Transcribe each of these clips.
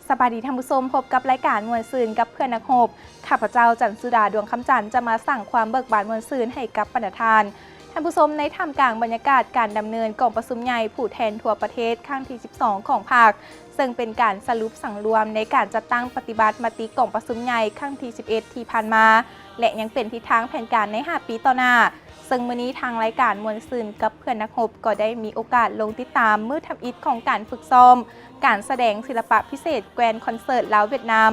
สบายดีท่านผู้ชมพบกับรายการมวลซืนกับเพื่อนนักโฮบข้าพเจ้าจันสุดาดวงคำจันทร์จะมาสั่งความเบิกบานมวลซืนให้กับปณิธานท่านผู้ชมในท่ามกลางบรรยากาศการดำเนินกองประชุมใหญ่ผู้แทนทั่วประเทศครั้งที่ 12 ของภาคซึ่งเป็นการสรุปสั่งรวมในการจัดตั้งปฏิบัติมติกองประชุมใหญ่ครั้งที่ 11 ที่ผ่านมาและยังเป็นทิศทางแผนการใน 5 ปีต่อหน้าซึ่งมื้อนี้ทางรายการมวลซืนกับเพื่อนนักรบก็ได้มีโอกาสลงติดตามมื้อทำอิฐของการฝึกซ้อมการแสดงศิลปะพิเศษแกรนด์คอนเสิร์ตลาวเวียดนาม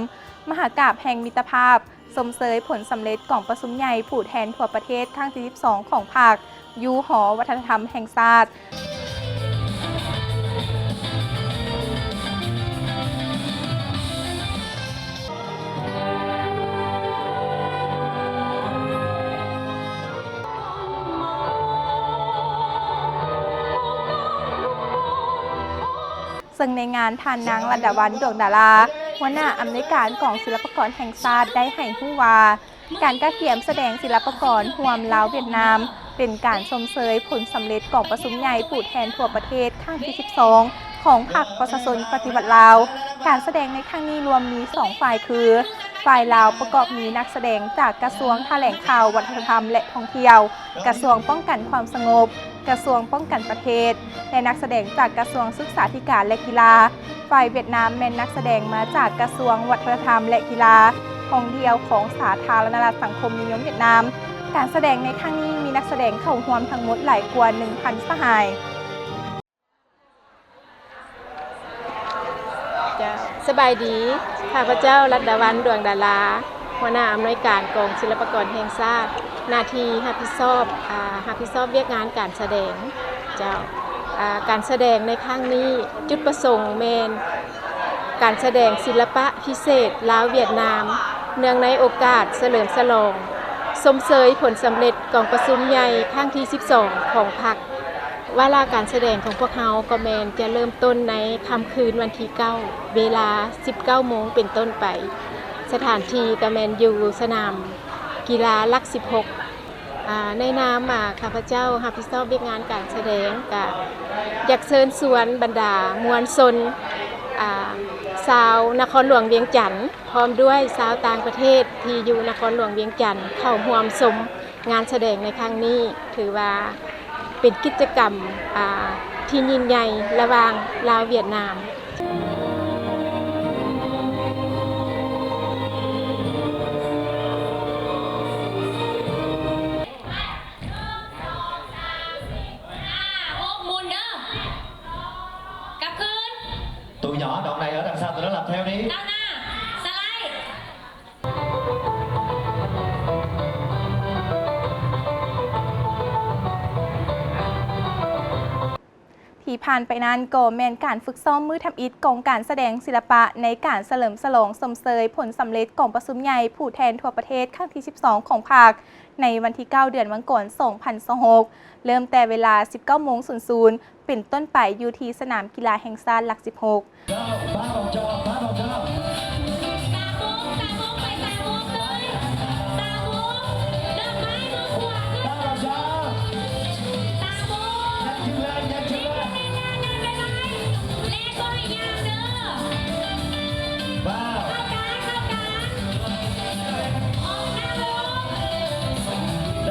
มหกาพย์แห่งมิตรภาพสมเสยผลสำเร็จของประชุมใหญ่ผู้แทนทั่วประเทศครั้งที่ 12 ของภาคยูหอวัฒนธรรมแห่งชาติซึ่งในงานทานนางระดับวันดวงดาราหัวหน้าอำนวยการกองศิลปากรแห่งชาติได้ให้ผู้ว่าการกระเทียมแสดงศิลปากรห่วมลาวเวียดนามเป็นการชมเชยผลสำเร็จของประชุมใหญ่ผู้แทนทั่วประเทศครั้งที่ 12 ของพรรคประชาชนปฏิวัติลาวการแสดงในครั้งนี้รวมมี 2 ฝ่ายคือฝ่ายลาวประกอบมีนักแสดงจากกระทรวงแถลงข่าววัฒนธรรมและท่องเที่ยวกระทรวงป้องกันความสงบกระทรวงป้องกันประเทศและนักแสดงจากกระทรวงศึกษาธิการและกีฬาฝ่ายเวียดนามเป็นนักแสดงมาจากกระทรวงวัฒนธรรมและกีฬาท่องเที่ยวของสาธารณรัฐสังคมนิยมเวียดนามการแสดงในครั้งนี้มีนักแสดงเข้าร่วมทั้งหมดหลายกว่า 1,000 สหายสบายดีข้าพเจ้ารัตดาวันดวงดาราหัวหน้าอำนวยการกองศิลปากรแห่งชาติหน้าที่รับผิดชอบเวียกงานการแสดงเจ้าการแสดงในครั้งนี้จุดประสงค์เมนการแสดงศิลปะพิเศษลาวเวียดนามเนื่องในโอกาสเฉลิมฉลองสมเสยผลสำเร็จกองประชุมใหญ่ครั้งที่ 12 ของพรรควาระการแสดงของพวกเราก็แมนจะเริ่มต้นในค่ำคืนวันที่ 9 เวลา 19 โมงเป็นต้นไปสถานที่ก็แมนอยู่สนามกีฬาหลัก 16ในนามข้าพเจ้ารับผิดชอบเวียกงานการแสดงก็อยากเชิญชวนบรรดามวลชนชาวนครหลวงเวียงจันทร์พร้อมด้วยชาวต่างประเทศที่อยู่นครหลวงเวียงจันทร์เข้าร่วมชมงานแสดงในครั้งนี้ถือว่าเป็นกิจกรรมที่ยิ่งใหญ่ระหว่างลาวเวียดนามtụi nhỏ đoạn này ở đằng sau tụi nó làm theo điที่ผ่านไปนั้นก็แมนการฝึกซ้อมมือทำอิฐกองการแสดงศิลปะในการเฉลิมฉลองสมเสยผลสำเร็จของประชุมใหญ่ผู้แทนทั่วประเทศครั้งที่ 12 ของภาคในวันที่ 9 เดือนมกราคม 2026 เริ่มแต่เวลา 19:00 เป็นต้นไปอยู่ที่สนามกีฬาแห่งชาติหลัก 16